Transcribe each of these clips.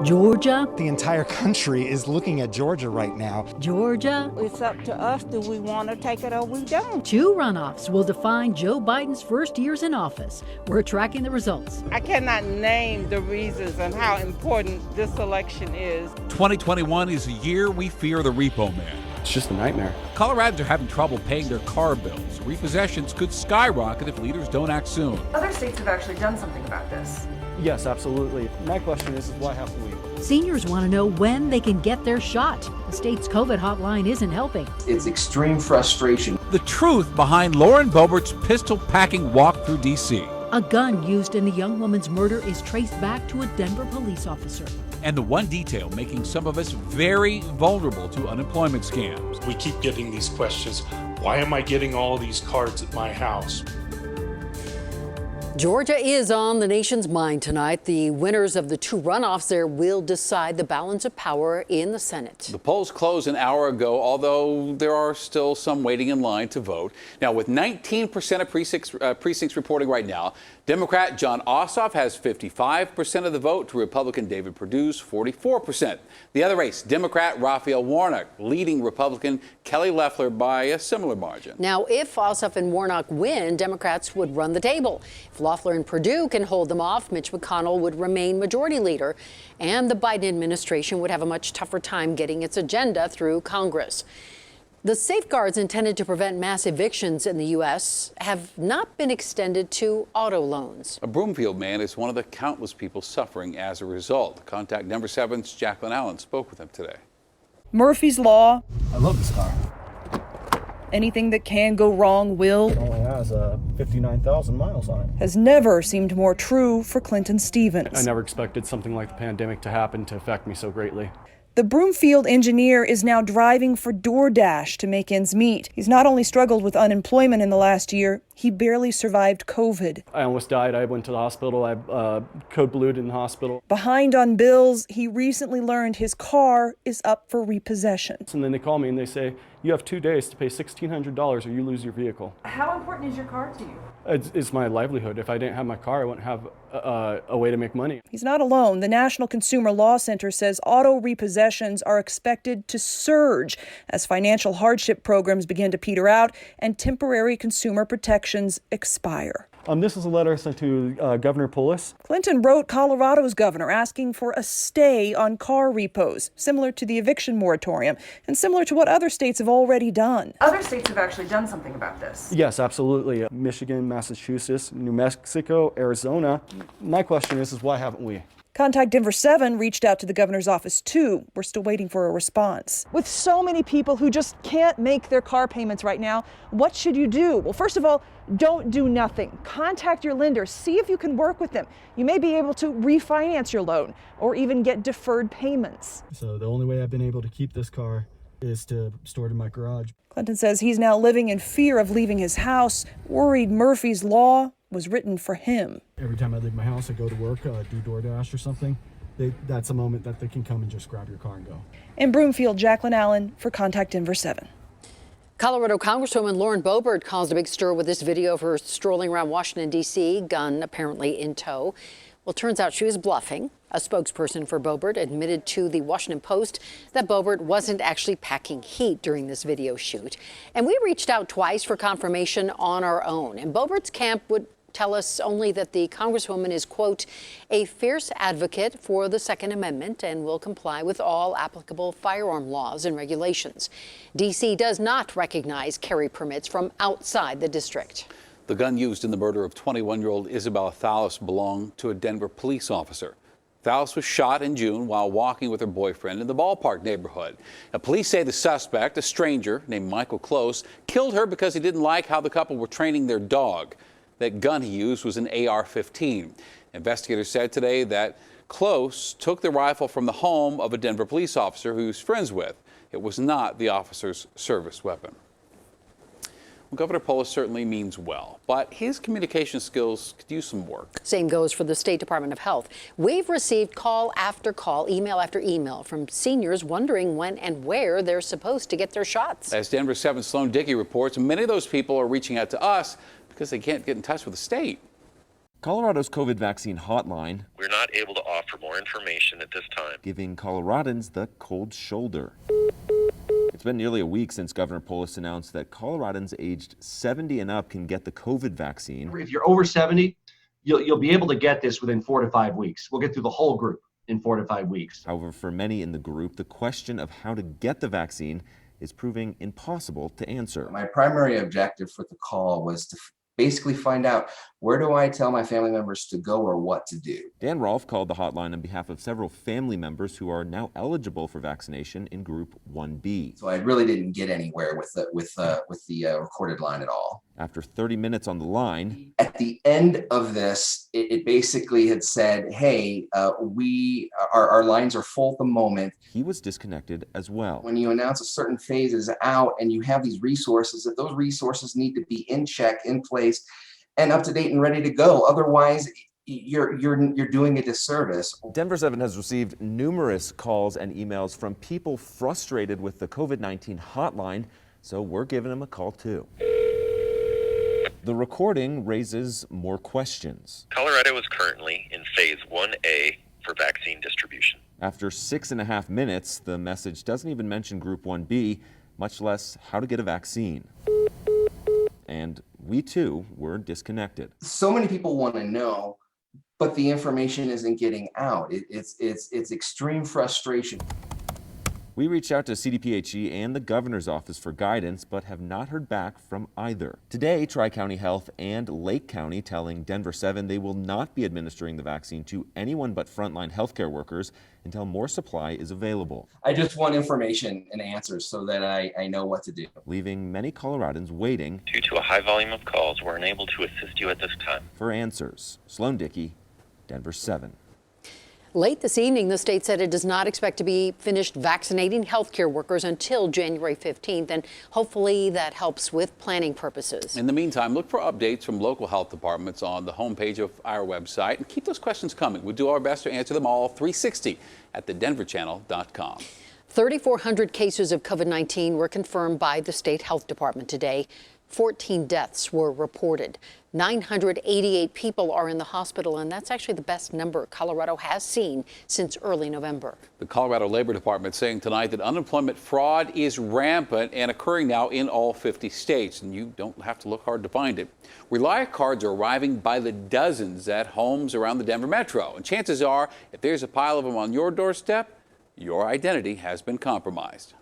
Georgia? The entire country is looking at Georgia right now. Georgia? It's up to us. Do we want to take it or we don't? 2 runoffs will define Joe Biden's first years in office. We're tracking the results. I cannot name the reasons and how important this election is. 2021 is a year we fear the repo man. It's just a nightmare. Coloradans are having trouble paying their car bills. Repossessions could skyrocket if leaders don't act soon. Other states have actually done something about this. Yes, absolutely. My question is why haven't we? Seniors want to know when they can get their shot. The state's COVID hotline isn't helping. It's extreme frustration. The truth behind Lauren Boebert's pistol-packing walk through D.C. A gun used in the young woman's murder is traced back to a Denver police officer. And the one detail making some of us very vulnerable to unemployment scams. We keep getting these questions. Why am I getting all these cards at my house? Georgia is on the nation's mind tonight. The winners of the 2 runoffs there will decide the balance of power in the Senate. The polls closed an hour ago, although there are still some waiting in line to vote. Now, with 19% of precincts reporting right now, Democrat Jon Ossoff has 55% of the vote to Republican David Perdue's 44%. The other race, Democrat Raphael Warnock leading Republican Kelly Loeffler by a similar margin. Now, if Ossoff and Warnock win, Democrats would run the table. If Loeffler and Perdue can hold them off, Mitch McConnell would remain majority leader, and the Biden administration would have a much tougher time getting its agenda through Congress. The safeguards intended to prevent mass evictions in the U.S. have not been extended to auto loans. A Broomfield man is one of the countless people suffering as a result. Contact Denver7's Jacqueline Allen spoke with him today. Murphy's Law. I love this car. Anything that can go wrong will. It only has 59,000 miles on it. Has never seemed more true for Clinton Stevens. I never expected something like the pandemic to happen to affect me so greatly. The Broomfield engineer is now driving for DoorDash to make ends meet. He's not only struggled with unemployment in the last year, he barely survived COVID. I almost died. I went to the hospital. I code blued in the hospital. Behind on bills, he recently learned his car is up for repossession. And then they call me and they say, you have 2 days to pay $1,600 or you lose your vehicle. How important is your car to you? It's my livelihood. If I didn't have my car, I wouldn't have a way to make money. He's not alone. The National Consumer Law Center says auto repossessions are expected to surge as financial hardship programs begin to peter out and temporary consumer protections expire. This is a letter sent to Governor Polis. Clinton wrote Colorado's governor asking for a stay on car repos, similar to the eviction moratorium and similar to what other states have already done. Other states have actually done something about this. Yes, absolutely. Michigan, Massachusetts, New Mexico, Arizona. My question is why haven't we? Contact Denver7 reached out to the governor's office, too. We're still waiting for a response. With so many people who just can't make their car payments right now, what should you do? Well, first of all, don't do nothing. Contact your lender. See if you can work with them. You may be able to refinance your loan or even get deferred payments. So the only way I've been able to keep this car is to store it in my garage. Clinton says he's now living in fear of leaving his house, worried Murphy's Law was written for him. Every time I leave my house, I go to work, do DoorDash or something. That's a moment that they can come and just grab your car and go. In Broomfield, Jacqueline Allen for Contact Denver7. Colorado Congresswoman Lauren Boebert caused a big stir with this video of her strolling around Washington, D.C., gun apparently in tow. Well, turns out she was bluffing. A spokesperson for Boebert admitted to the Washington Post that Boebert wasn't actually packing heat during this video shoot. And we reached out twice for confirmation on our own. And Boebert's camp would tell us only that the Congresswoman is, quote, a fierce advocate for the Second Amendment and will comply with all applicable firearm laws and regulations. D.C. does not recognize carry permits from outside the district. The gun used in the murder of 21-year-old Isabella Thalos belonged to a Denver police officer. Thalos was shot in June while walking with her boyfriend in the ballpark neighborhood. Now, police say the suspect, a stranger named Michael Close, killed her because he didn't like how the couple were training their dog. That gun he used was an AR-15. Investigators said today that Close took the rifle from the home of a Denver police officer who he was friends with. It was not the officer's service weapon. Well, Governor Polis certainly means well, but his communication skills could use some work. Same goes for the State Department of Health. We've received call after call, email after email from seniors wondering when and where they're supposed to get their shots. As Denver7's Sloan Dickey reports, many of those people are reaching out to us because they can't get in touch with the state. Colorado's COVID vaccine hotline, we're not able to offer more information at this time, giving Coloradans the cold shoulder. It's been nearly a week since Governor Polis announced that Coloradans aged 70 and up can get the COVID vaccine. If you're over 70, you'll be able to get this within 4 to 5 weeks. We'll get through the whole group in 4 to 5 weeks. However, for many in the group, the question of how to get the vaccine is proving impossible to answer. My primary objective for the call was to basically find out, where do I tell my family members to go or what to do? Dan Rolfe called the hotline on behalf of several family members who are now eligible for vaccination in Group 1B. So I really didn't get anywhere with the recorded line at all. After 30 minutes on the line, at the end of this, it basically had said, hey, our lines are full at the moment. He was disconnected as well. When you announce a certain phase is out and you have these resources, that those resources need to be in check, in place, and up to date and ready to go. Otherwise, you're doing a disservice. Denver7 has received numerous calls and emails from people frustrated with the COVID-19 hotline, so we're giving them a call too. The recording raises more questions. Colorado is currently in phase 1A for vaccine distribution. After 6.5 minutes, the message doesn't even mention Group 1B, much less how to get a vaccine. And we too were disconnected. So many people want to know, but the information isn't getting out. It's extreme frustration. We reached out to CDPHE and the governor's office for guidance, but have not heard back from either. Today, Tri-County Health and Lake County telling Denver7 they will not be administering the vaccine to anyone but frontline healthcare workers until more supply is available. I just want information and answers so that I know what to do. Leaving many Coloradans waiting. Due to a high volume of calls, we're unable to assist you at this time. For answers. Sloan Dickey, Denver7. Late this evening, the state said it does not expect to be finished vaccinating healthcare workers until January 15th, and hopefully that helps with planning purposes. In the meantime, look for updates from local health departments on the homepage of our website, and keep those questions coming. We'll do our best to answer them all 360 at thedenverchannel.com. 3,400 cases of COVID-19 were confirmed by the state health department today. 14 deaths were reported. 988 people are in the hospital, and that's actually the best number Colorado has seen since early November. The Colorado Labor Department saying tonight that unemployment fraud is rampant and occurring now in all 50 states, and you don't have to look hard to find it. Reliant cards are arriving by the dozens at homes around the Denver metro, and chances are, if there's a pile of them on your doorstep, your identity has been compromised.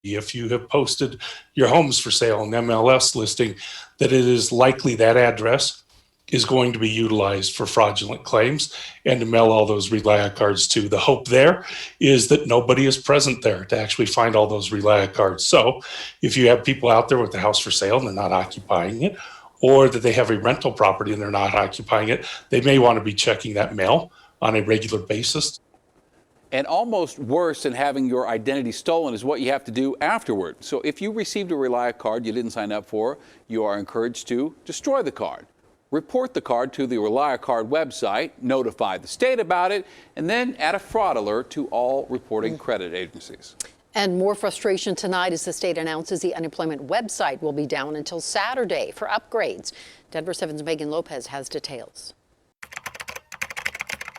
If you have posted your homes for sale on MLS listing, that it is likely that address is going to be utilized for fraudulent claims and to mail all those Reliant cards to. The hope there is that nobody is present there to actually find all those Reliant cards. So if you have people out there with the house for sale and they're not occupying it, or that they have a rental property and they're not occupying it, they may want to be checking that mail on a regular basis. And almost worse than having your identity stolen is what you have to do afterward. So if you received a Reliant card you didn't sign up for, you are encouraged to destroy the card. Report the card to the Reliant card website, notify the state about it, and then add a fraud alert to all reporting credit agencies. And more frustration tonight as the state announces the unemployment website will be down until Saturday for upgrades. Denver7's Megan Lopez has details.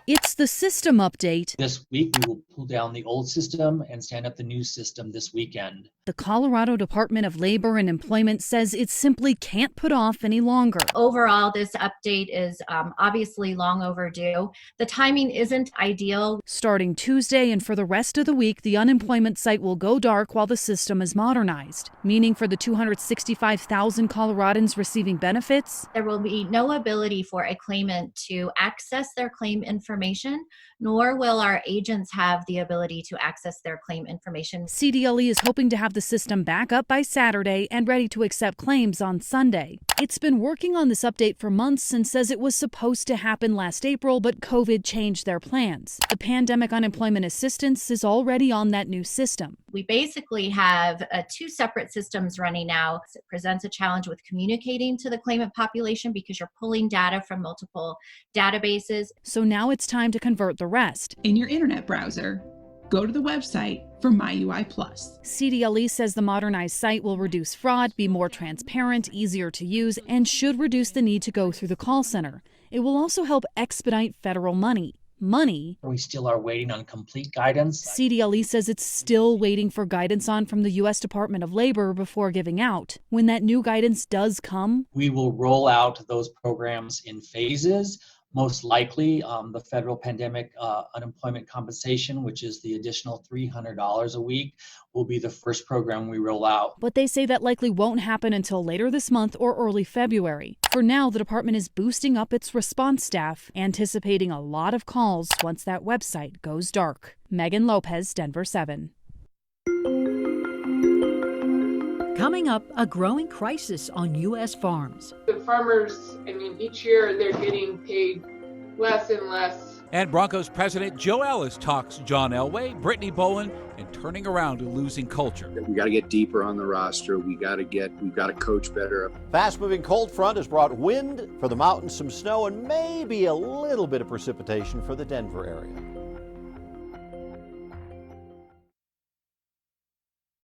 It's the system update. This week, we will pull down the old system and stand up the new system this weekend. The Colorado Department of Labor and Employment says it simply can't put off any longer. Overall, this update is obviously long overdue. The timing isn't ideal. Starting Tuesday and for the rest of the week, the unemployment site will go dark while the system is modernized, meaning for the 265,000 Coloradans receiving benefits, there will be no ability for a claimant to access their claim information, nor will our agents have the ability to access their claim information. CDLE is hoping to have the system back up by Saturday and ready to accept claims on Sunday. It's been working on this update for months and says it was supposed to happen last April, but COVID changed their plans. The Pandemic Unemployment Assistance is already on that new system. We basically have two separate systems running now. It presents a challenge with communicating to the claimant population because you're pulling data from multiple databases. So now it's time to convert the rest. In your internet browser, go to the website for MyUI+. CDLE says the modernized site will reduce fraud, be more transparent, easier to use, and should reduce the need to go through the call center. It will also help expedite federal money. We still are waiting on complete guidance. CDLE says it's still waiting for guidance on from the U.S. Department of Labor before giving out. When that new guidance does come, We will roll out those programs in phases. Most likely, the federal pandemic unemployment compensation, which is the additional $300 a week, will be the first program we roll out. but they say that likely won't happen until later this month or early February. For now, the department is boosting up its response staff, anticipating a lot of calls once that website goes dark. Megan Lopez, Denver7. Coming up, a growing crisis on U.S. farms. The farmers, each year they're getting paid less and less. And Broncos president Joe Ellis talks John Elway, Brittany Bowen, and turning around a losing culture. We got to get deeper on the roster. We've got to coach better. Fast-moving cold front has brought wind for the mountains, some snow, and maybe a little bit of precipitation for the Denver area.